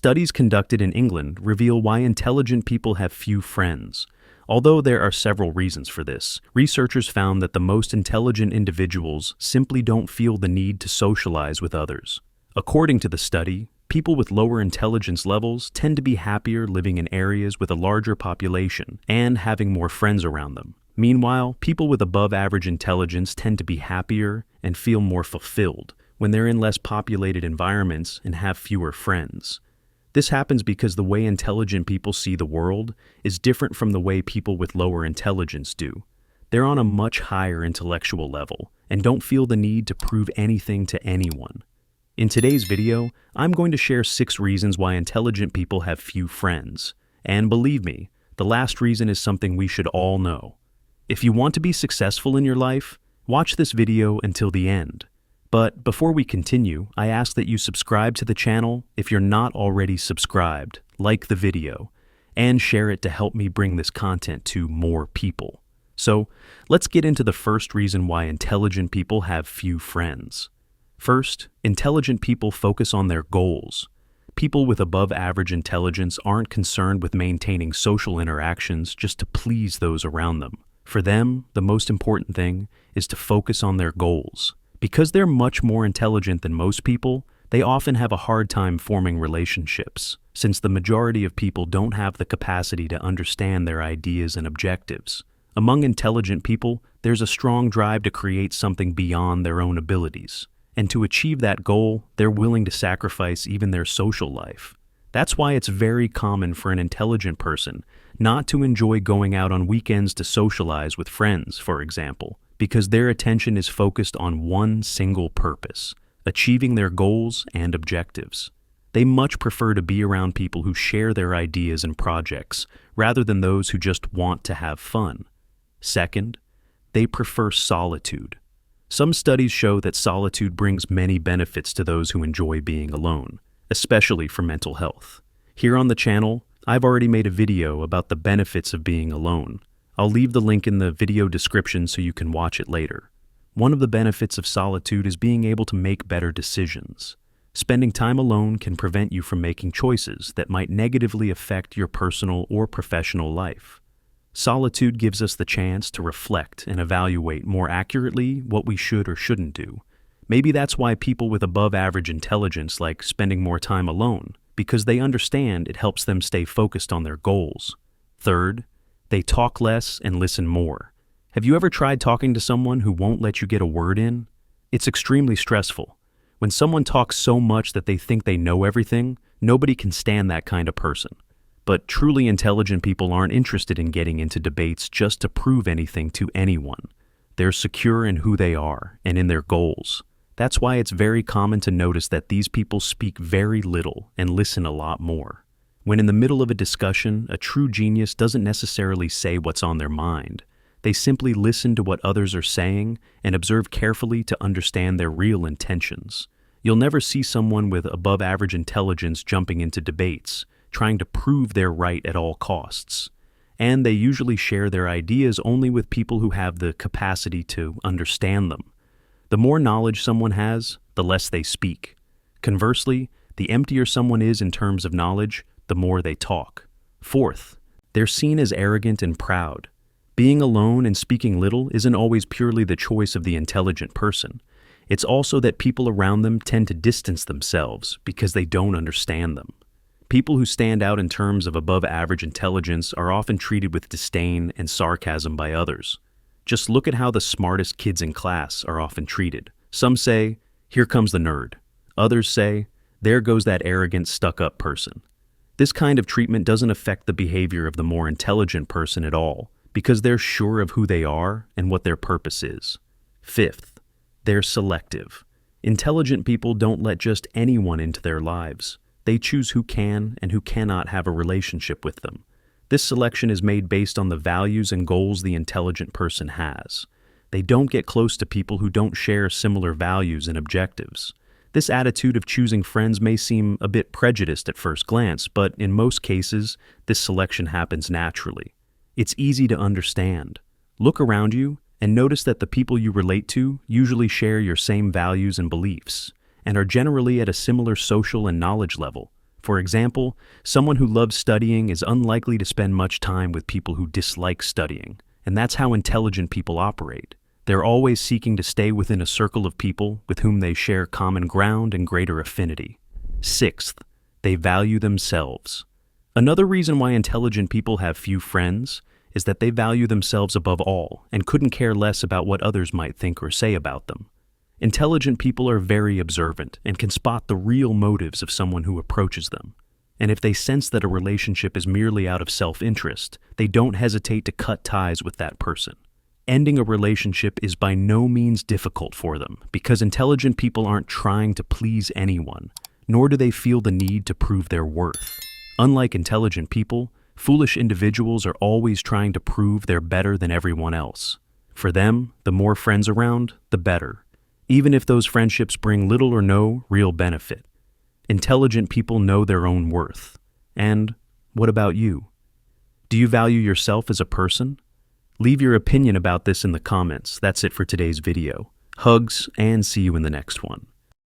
Studies conducted in England reveal why intelligent people have few friends. Although there are several reasons for this, researchers found that the most intelligent individuals simply don't feel the need to socialize with others. According to the study, people with lower intelligence levels tend to be happier living in areas with a larger population and having more friends around them. Meanwhile, people with above-average intelligence tend to be happier and feel more fulfilled when they're in less populated environments and have fewer friends. This happens because the way intelligent people see the world is different from the way people with lower intelligence do. They're on a much higher intellectual level and don't feel the need to prove anything to anyone. In today's video, I'm going to share 6 reasons why intelligent people have few friends. And believe me, the last reason is something we should all know. If you want to be successful in your life, watch this video until the end. But before we continue, I ask that you subscribe to the channel if you're not already subscribed, like the video, and share it to help me bring this content to more people. So, let's get into the first reason why intelligent people have few friends. First, intelligent people focus on their goals. People with above-average intelligence aren't concerned with maintaining social interactions just to please those around them. For them, the most important thing is to focus on their goals. Because they're much more intelligent than most people, they often have a hard time forming relationships, since the majority of people don't have the capacity to understand their ideas and objectives. Among intelligent people, there's a strong drive to create something beyond their own abilities. And to achieve that goal, they're willing to sacrifice even their social life. That's why it's very common for an intelligent person not to enjoy going out on weekends to socialize with friends, for example, because their attention is focused on one single purpose: achieving their goals and objectives. They much prefer to be around people who share their ideas and projects, rather than those who just want to have fun. Second, they prefer solitude. Some studies show that solitude brings many benefits to those who enjoy being alone, especially for mental health. Here on the channel, I've already made a video about the benefits of being alone. I'll leave the link in the video description so you can watch it later. One of the benefits of solitude is being able to make better decisions. Spending time alone can prevent you from making choices that might negatively affect your personal or professional life. Solitude gives us the chance to reflect and evaluate more accurately what we should or shouldn't do. Maybe that's why people with above-average intelligence like spending more time alone, because they understand it helps them stay focused on their goals. Third, they talk less and listen more. Have you ever tried talking to someone who won't let you get a word in? It's extremely stressful. When someone talks so much that they think they know everything, nobody can stand that kind of person. But truly intelligent people aren't interested in getting into debates just to prove anything to anyone. They're secure in who they are and in their goals. That's why it's very common to notice that these people speak very little and listen a lot more. When in the middle of a discussion, a true genius doesn't necessarily say what's on their mind. They simply listen to what others are saying and observe carefully to understand their real intentions. You'll never see someone with above-average intelligence jumping into debates, trying to prove they're right at all costs. And they usually share their ideas only with people who have the capacity to understand them. The more knowledge someone has, the less they speak. Conversely, the emptier someone is in terms of knowledge, the more they talk. Fourth, they're seen as arrogant and proud. Being alone and speaking little isn't always purely the choice of the intelligent person. It's also that people around them tend to distance themselves because they don't understand them. People who stand out in terms of above-average intelligence are often treated with disdain and sarcasm by others. Just look at how the smartest kids in class are often treated. Some say, "Here comes the nerd." Others say, "There goes that arrogant, stuck-up person." This kind of treatment doesn't affect the behavior of the more intelligent person at all, because they're sure of who they are and what their purpose is. Fifth, they're selective. Intelligent people don't let just anyone into their lives. They choose who can and who cannot have a relationship with them. This selection is made based on the values and goals the intelligent person has. They don't get close to people who don't share similar values and objectives. This attitude of choosing friends may seem a bit prejudiced at first glance, but in most cases, this selection happens naturally. It's easy to understand. Look around you and notice that the people you relate to usually share your same values and beliefs, and are generally at a similar social and knowledge level. For example, someone who loves studying is unlikely to spend much time with people who dislike studying, and that's how intelligent people operate. They're always seeking to stay within a circle of people with whom they share common ground and greater affinity. Sixth, they value themselves. Another reason why intelligent people have few friends is that they value themselves above all and couldn't care less about what others might think or say about them. Intelligent people are very observant and can spot the real motives of someone who approaches them. And if they sense that a relationship is merely out of self-interest, they don't hesitate to cut ties with that person. Ending a relationship is by no means difficult for them because intelligent people aren't trying to please anyone, nor do they feel the need to prove their worth. Unlike intelligent people, foolish individuals are always trying to prove they're better than everyone else. For them, the more friends around, the better, even if those friendships bring little or no real benefit. Intelligent people know their own worth. And what about you? Do you value yourself as a person? Leave your opinion about this in the comments. That's it for today's video. Hugs, and see you in the next one.